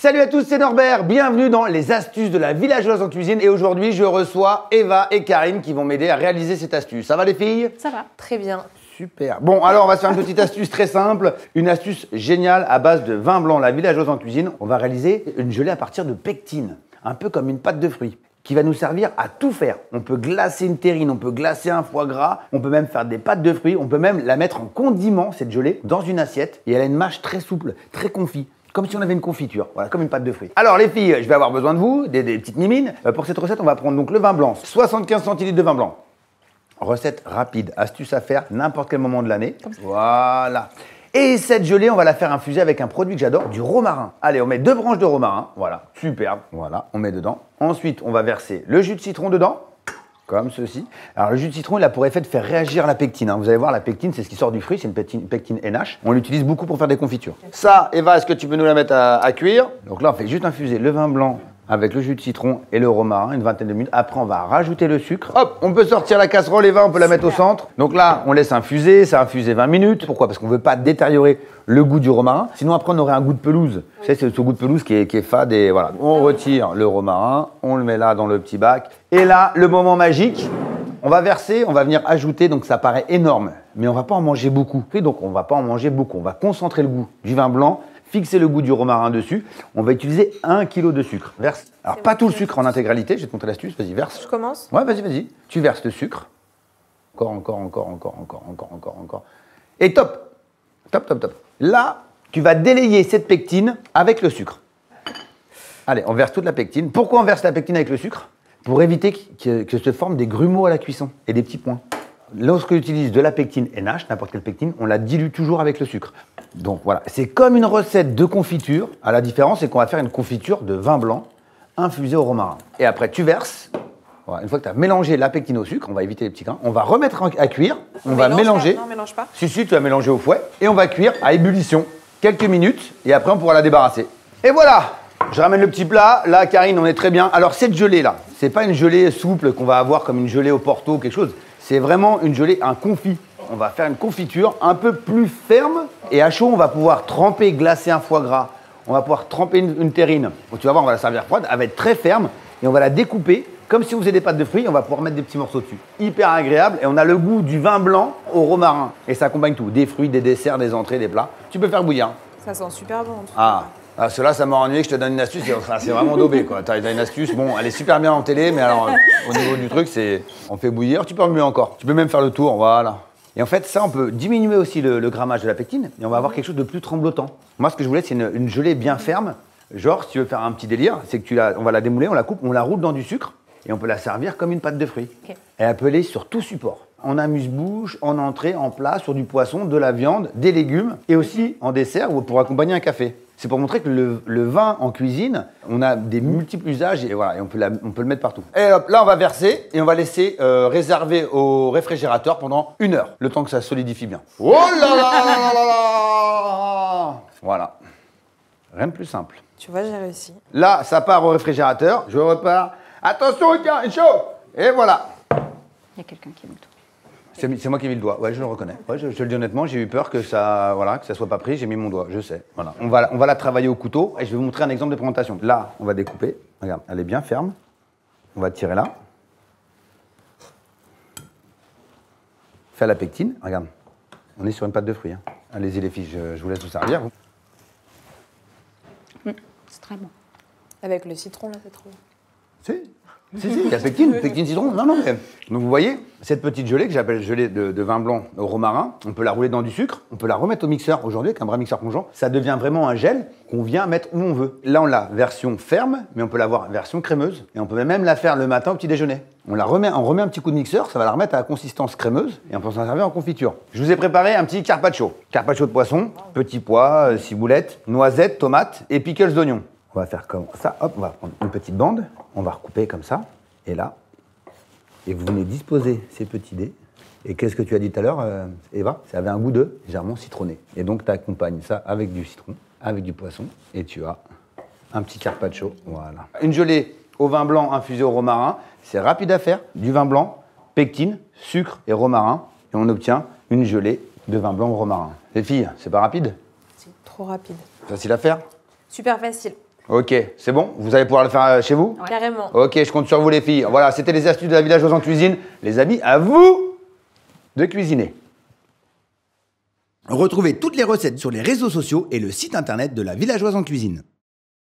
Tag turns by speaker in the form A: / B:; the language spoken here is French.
A: Salut à tous, c'est Norbert, bienvenue dans les astuces de la villageoise en cuisine et aujourd'hui je reçois Eva et Karine qui vont m'aider à réaliser cette astuce. Ça va les filles?
B: Ça va, très bien.
A: Super. Bon, alors on va se faire une petite astuce très simple, une astuce géniale à base de vin blanc, la villageoise en cuisine. On va réaliser une gelée à partir de pectine, un peu comme une pâte de fruits, qui va nous servir à tout faire. On peut glacer une terrine, on peut glacer un foie gras, on peut même faire des pâtes de fruits, on peut même la mettre en condiment, cette gelée, dans une assiette et elle a une mâche très souple, très confit. Comme si on avait une confiture, voilà, comme une pâte de fruits. Alors les filles, je vais avoir besoin de vous, des petites mimines. Pour cette recette, on va prendre donc le vin blanc, 75 centilitres de vin blanc. Recette rapide, astuce à faire n'importe quel moment de l'année. Voilà. Et cette gelée, on va la faire infuser avec un produit que j'adore, du romarin. Allez, on met 2 branches de romarin, voilà, superbe. Voilà, on met dedans. Ensuite, on va verser le jus de citron dedans. Comme ceci. Alors le jus de citron, il a pour effet de faire réagir la pectine. Vous allez voir, la pectine, c'est ce qui sort du fruit, c'est une pectine NH. On l'utilise beaucoup pour faire des confitures. Ça, Eva, est-ce que tu peux nous la mettre à cuire? Donc là, on fait juste infuser le vin blanc avec le jus de citron et le romarin, une vingtaine de minutes. Après, on va rajouter le sucre. Hop, on peut sortir la casserole, Eva, on peut la mettre au centre. Donc là, on laisse infuser, ça a infusé 20 minutes. Pourquoi? Parce qu'on ne veut pas détériorer le goût du romarin. Sinon, après, on aurait un goût de pelouse. Vous savez, c'est ce goût de pelouse qui est fade et voilà. On retire le romarin, on le met là dans le petit bac. Et là, le moment magique. On va verser, on va venir ajouter, donc ça paraît énorme, mais on va pas en manger beaucoup. Et donc on va pas en manger beaucoup, on va concentrer le goût du vin blanc, fixer le goût du romarin dessus. On va utiliser 1 kg de sucre. Verse. Alors pas tout le sucre en intégralité, je vais te montrer l'astuce, vas-y, verse.
B: Je commence?
A: Ouais, vas-y. Tu verses le sucre. Encore. Et top. Là, tu vas délayer cette pectine avec le sucre. Allez, on verse toute la pectine. Pourquoi on verse la pectine avec le sucre? Pour éviter que se forment des grumeaux à la cuisson et des petits points. Lorsqu'on utilise de la pectine NH, n'importe quelle pectine, on la dilue toujours avec le sucre. Donc voilà, c'est comme une recette de confiture. La différence, c'est qu'on va faire une confiture de vin blanc infusé au romarin. Et après, tu verses. Voilà, une fois que tu as mélangé la pectine au sucre, on va éviter les petits grains. On va remettre à cuire. On va mélanger.
B: Non, mélange pas.
A: Si, tu vas mélanger au fouet. Et on va cuire à ébullition quelques minutes. Et après, on pourra la débarrasser. Et voilà! Je ramène le petit plat. Là, Karine, on est très bien. Alors, cette gelée-là, c'est pas une gelée souple qu'on va avoir comme une gelée au Porto ou quelque chose. C'est vraiment une gelée, un confit. On va faire une confiture un peu plus ferme. Et à chaud, on va pouvoir tremper, glacer un foie gras. On va pouvoir tremper une terrine. Donc, tu vas voir, on va la servir froide. Elle va être très ferme. Et on va la découper comme si on faisait des pâtes de fruits. On va pouvoir mettre des petits morceaux dessus. Hyper agréable. Et on a le goût du vin blanc au romarin. Et ça accompagne tout. Des fruits, des desserts, des entrées, des plats. Tu peux faire bouillir.
B: Ça sent super bon en tout cas.
A: Ah, cela, ça m'a ennuyé que je te donne une astuce. C'est vraiment daubé, quoi. T'as une astuce, bon, elle est super bien en télé, mais alors, au niveau du truc, c'est. On fait bouillir, tu peux remuer encore. Tu peux même faire le tour, voilà. Et en fait, ça, on peut diminuer aussi le grammage de la pectine et on va avoir quelque chose de plus tremblotant. Moi, ce que je voulais, c'est une gelée bien ferme. Genre, si tu veux faire un petit délire, c'est que on va la démouler, on la coupe, on la roule dans du sucre et on peut la servir comme une pâte de fruits. Okay. Et elle peut aller sur tout support. En amuse-bouche, en entrée, en plat, sur du poisson, de la viande, des légumes et aussi en dessert ou pour accompagner un café. C'est pour montrer que le vin en cuisine, on a des multiples usages et voilà, et on peut le mettre partout. Et hop, là on va verser et on va laisser réserver au réfrigérateur pendant 1 heure, le temps que ça solidifie bien. Oh là là. Voilà. Rien de plus simple.
B: Tu vois, j'ai réussi.
A: Là, ça part au réfrigérateur, je repars. Attention, il est chaud. Et voilà.
C: Il y a quelqu'un qui me tourne.
A: C'est moi qui ai mis le doigt, ouais, je le reconnais. Ouais, je le dis honnêtement, j'ai eu peur que ça soit pas pris, j'ai mis mon doigt, je sais. Voilà. On va la travailler au couteau et je vais vous montrer un exemple de présentation. Là, on va découper. Regarde, elle est bien ferme. On va tirer là. Fais la pectine, regarde. On est sur une pâte de fruits. Hein. Allez-y les filles, je vous laisse vous servir.
C: C'est très bon.
B: Avec le citron, là, c'est trop bon.
A: Si, il y a pectine citron. Non. Donc vous voyez, cette petite gelée que j'appelle gelée de vin blanc au romarin, on peut la rouler dans du sucre, on peut la remettre au mixeur aujourd'hui avec un vrai mixeur plongeant. Ça devient vraiment un gel qu'on vient mettre où on veut. Là, on l'a version ferme, mais on peut l'avoir version crémeuse. Et on peut même la faire le matin au petit déjeuner. On remet un petit coup de mixeur, ça va la remettre à la consistance crémeuse et on peut s'en servir en confiture. Je vous ai préparé un petit carpaccio. Carpaccio de poisson, petits pois, ciboulette, noisettes, tomates et pickles d'oignons. On va faire comme ça, hop, on va prendre une petite bande, on va recouper comme ça, et là, et vous venez disposer ces petits dés. Et qu'est-ce que tu as dit tout à l'heure, Eva? Ça avait un goût de légèrement citronné. Et donc, tu accompagnes ça avec du citron, avec du poisson, et tu as un petit carpaccio, voilà. Une gelée au vin blanc infusé au romarin, c'est rapide à faire, du vin blanc, pectine, sucre et romarin, et on obtient une gelée de vin blanc au romarin. Les filles, c'est pas rapide?
B: C'est trop rapide.
A: Facile à faire?
B: Super facile.
A: Ok, c'est bon? Vous allez pouvoir le faire chez vous?
C: Ouais.
B: Carrément.
A: Ok, je compte sur vous les filles. Voilà, c'était les astuces de la villageoise en cuisine. Les amis, à vous de cuisiner. Retrouvez toutes les recettes sur les réseaux sociaux et le site internet de la villageoise en cuisine.